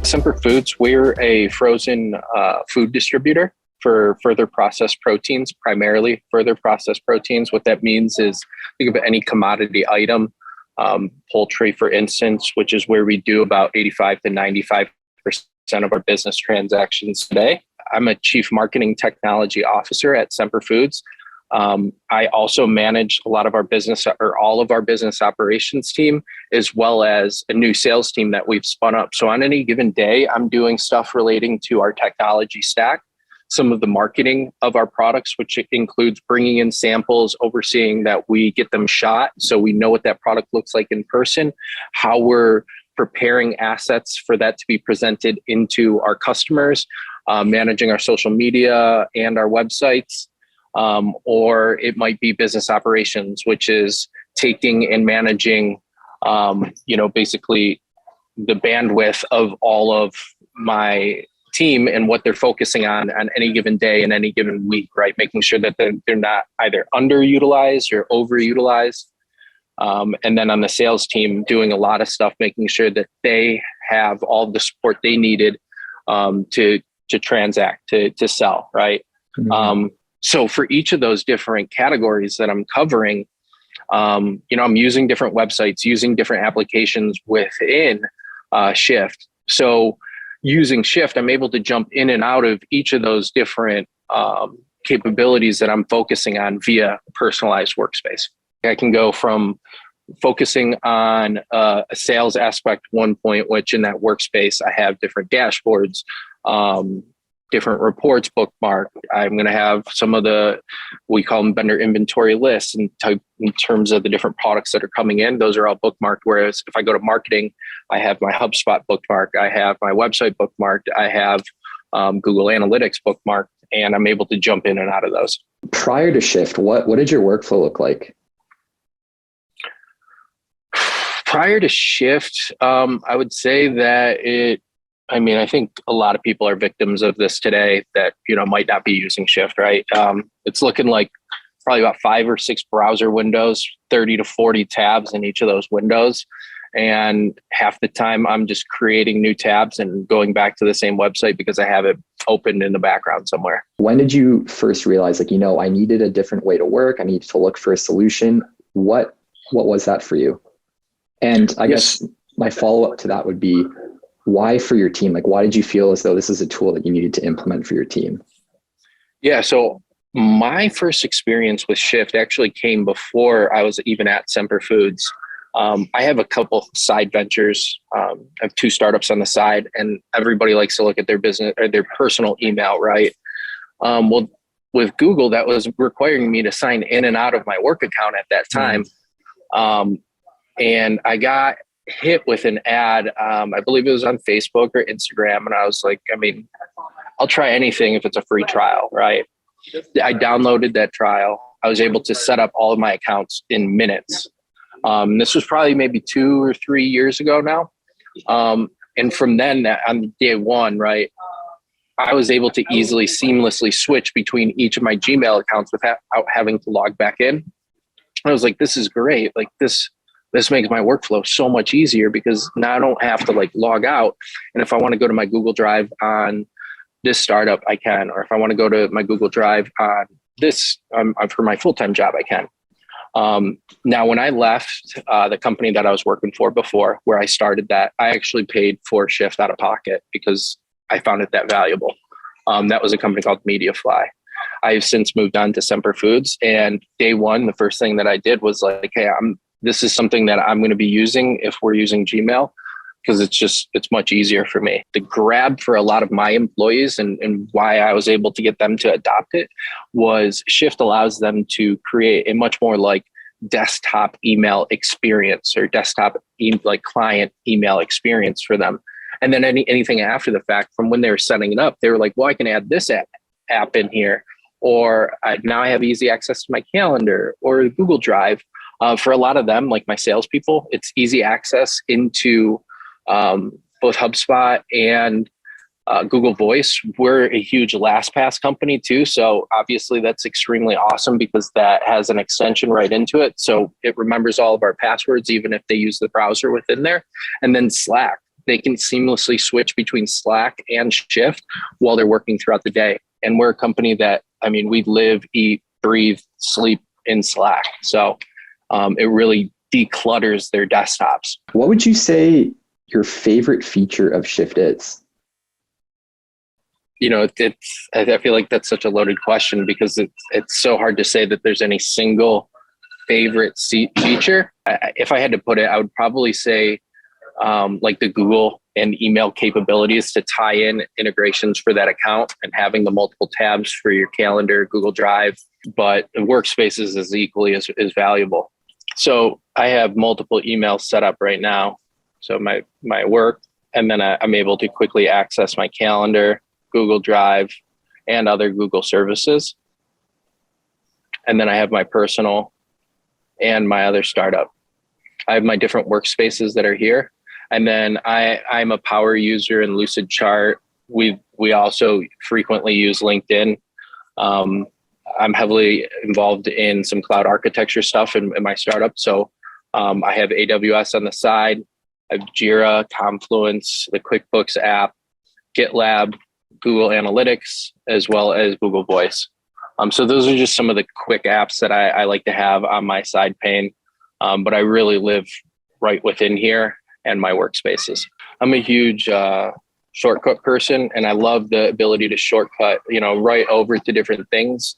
Semper Foods, we're a frozen food distributor for further processed proteins, primarily further processed proteins. What that means is think of any commodity item, poultry, for instance, which is where we do about 85 to 95% of our business transactions today. I'm a chief marketing technology officer at Semper Foods. I also manage a lot of our business or all of our business operations team, as well as a new sales team that we've spun up. So on any given day, I'm doing stuff relating to our technology stack, some of the marketing of our products, which includes bringing in samples, overseeing that we get them shot so we know what that product looks like in person, how we're preparing assets for that to be presented into our customers, managing our social media and our websites. Or it might be business operations, which is taking and managing, basically the bandwidth of all of my team and what they're focusing on any given day and any given week, right? Making sure that they're not either underutilized or overutilized. And then on the sales team, doing a lot of stuff, making sure that they have all the support they needed to transact, to sell, right? Mm-hmm. So for each of those different categories that I'm covering, I'm using different websites, using different applications within Shift. So using Shift, I'm able to jump in and out of each of those different capabilities that I'm focusing on via a personalized workspace. I can go from focusing on a sales aspect one point, which in that workspace, I have different dashboards, different reports bookmarked. I'm going to have some of we call them vendor inventory lists in terms of the different products that are coming in. Those are all bookmarked. Whereas if I go to marketing, I have my HubSpot bookmarked. I have my website bookmarked. I have Google Analytics bookmarked, and I'm able to jump in and out of those. Prior to Shift, what did your workflow look like? Prior to Shift, I would say that I think a lot of people are victims of this today that, might not be using Shift, right? It's looking like probably about 5 or 6 browser windows, 30 to 40 tabs in each of those windows. And half the time I'm just creating new tabs and going back to the same website because I have it open in the background somewhere. When did you first realize, I needed a different way to work? I needed to look for a solution. What was that for you? And I guess my follow-up to that would be, why for your team? Why did you feel as though this is a tool that you needed to implement for your team? Yeah, so my first experience with Shift actually came before I was even at Semper Foods. I have a couple side ventures. I have 2 startups on the side, and everybody likes to look at their business or their personal email, right? Well, with Google, that was requiring me to sign in and out of my work account at that time. And I got hit with an ad. I believe it was on Facebook or Instagram. And I was like, I'll try anything if it's a free trial, right? I downloaded that trial. I was able to set up all of my accounts in minutes. This was probably maybe 2 or 3 years ago now. And from then on day one, right, I was able to easily, seamlessly switch between each of my Gmail accounts without having to log back in. I was like, this is great. This makes my workflow so much easier because now I don't have to log out. And if I want to go to my Google Drive on this startup, I can. Or if I want to go to my Google Drive on this, for my full-time job, I can. Now, when I left the company that I was working for before, where I started that, I actually paid for Shift out of pocket because I found it that valuable. That was a company called MediaFly. I've since moved on to Semper Foods. And day one, the first thing that I did was hey, this is something that I'm going to be using if we're using Gmail, because it's much easier for me. The grab for a lot of my employees and why I was able to get them to adopt it was Shift allows them to create a much more desktop email experience or desktop client email experience for them. And then anything after the fact, from when they were setting it up, they were like, well, I can add this app in here, or now I have easy access to my calendar or Google Drive. For a lot of them, like my salespeople, it's easy access into both HubSpot and Google Voice. We're a huge LastPass company too. So obviously that's extremely awesome because that has an extension right into it. So it remembers all of our passwords, even if they use the browser within there. And then Slack. they can seamlessly switch between Slack and Shift while they're working throughout the day. And we're a company that, I mean, we live, eat, breathe, sleep in Slack. So it really declutters their desktops. What would you say your favorite feature of Shift is? You know, I feel like that's such a loaded question because it's so hard to say that there's any single favorite feature. If I had to put it, I would probably say like the Google and email capabilities to tie in integrations for that account and having the multiple tabs for your calendar, Google Drive, but workspaces is equally as valuable. So I have multiple emails set up right now. So my work, and then I'm able to quickly access my calendar, Google Drive, and other Google services. And then I have my personal and my other startup. I have my different workspaces that are here. And then I'm a power user in Lucidchart. We also frequently use LinkedIn. I'm heavily involved in some cloud architecture stuff in my startup. So I have AWS on the side. I have Jira, Confluence, the QuickBooks app, GitLab, Google Analytics, as well as Google Voice. So those are just some of the quick apps that I like to have on my side pane. But I really live right within here and my workspaces. I'm a huge shortcut person, and I love the ability to shortcut, right over to different things.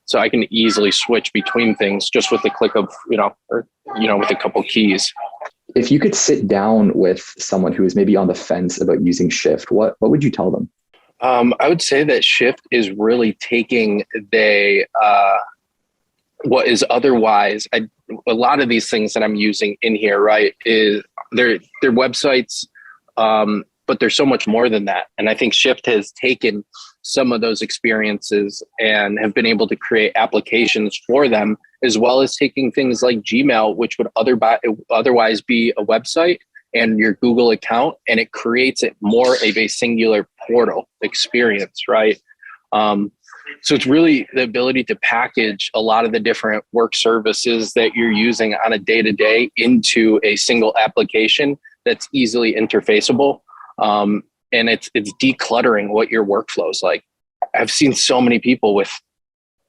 So I can easily switch between things just with the click of, with a couple keys. If you could sit down with someone who is maybe on the fence about using Shift, what would you tell them? I would say that Shift is really taking what is otherwise a lot of these things that I'm using in here, right, is they're websites, but there's so much more than that. And I think Shift has taken some of those experiences and have been able to create applications for them, as well as taking things like Gmail, which would otherwise be a website and your Google account, and it creates it more of a singular portal experience, right? So it's really the ability to package a lot of the different work services that you're using on a day-to-day into a single application that's easily interfaceable. And it's decluttering what your workflow is like. I've seen so many people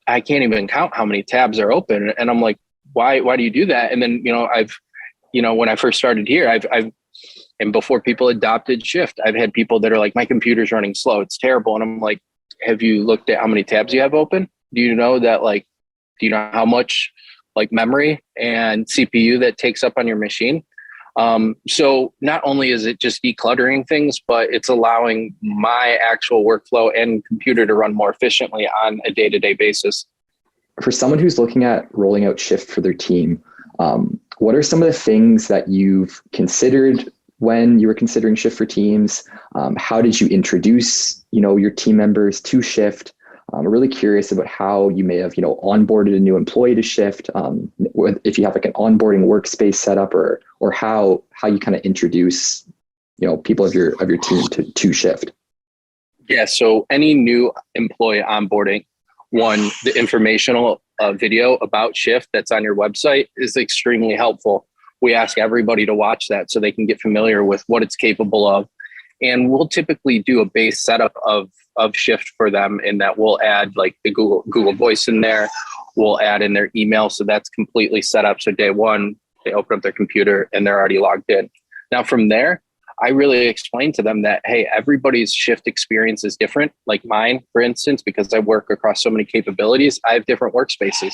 I can't even count how many tabs are open. And I'm like, why do you do that? And then, when I first started here, and before people adopted Shift, I've had people that are like, my computer's running slow, it's terrible. And I'm like, have you looked at how many tabs you have open? Do you know how much memory and CPU that takes up on your machine? So not only is it just decluttering things, but it's allowing my actual workflow and computer to run more efficiently on a day-to-day basis. For someone who's looking at rolling out Shift for their team, what are some of the things that you've considered when you were considering Shift for teams? How did you introduce, your team members to Shift? I'm really curious about how you may have, onboarded a new employee to Shift. If you have an onboarding workspace set up, or how you kind of introduce, people of your team to Shift. Yeah. So any new employee onboarding, the informational video about Shift that's on your website is extremely helpful. We ask everybody to watch that so they can get familiar with what it's capable of. And we'll typically do a base setup of Shift for them, in that we'll add the Google Voice in there. We'll add in their email. So that's completely set up. So day one, they open up their computer and they're already logged in. Now from there, I really explain to them that, hey, everybody's Shift experience is different. Like mine, for instance, because I work across so many capabilities, I have different workspaces.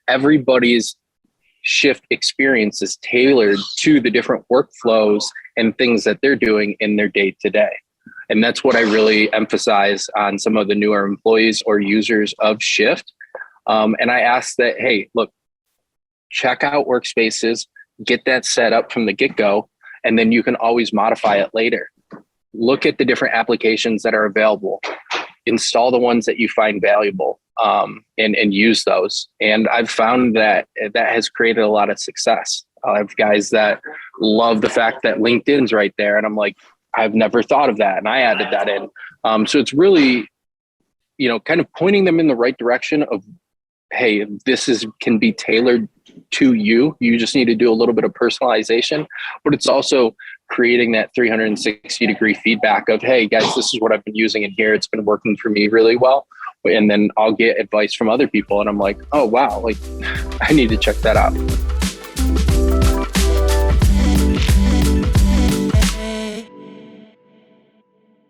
Everybody's Shift experience is tailored to the different workflows and things that they're doing in their day to day. And that's what I really emphasize on some of the newer employees or users of Shift. And I ask that, hey, look, check out workspaces, get that set up from the get-go, and then you can always modify it later. Look at the different applications that are available, install the ones that you find valuable, and use those. And I've found that has created a lot of success. I have guys that love the fact that LinkedIn's right there. And I'm like, I've never thought of that. And I added that in. So it's really, kind of pointing them in the right direction of, hey, can be tailored to you. You just need to do a little bit of personalization, but it's also creating that 360-degree feedback of, hey guys, this is what I've been using in here. It's been working for me really well. And then I'll get advice from other people and I'm like, oh wow, like I need to check that out.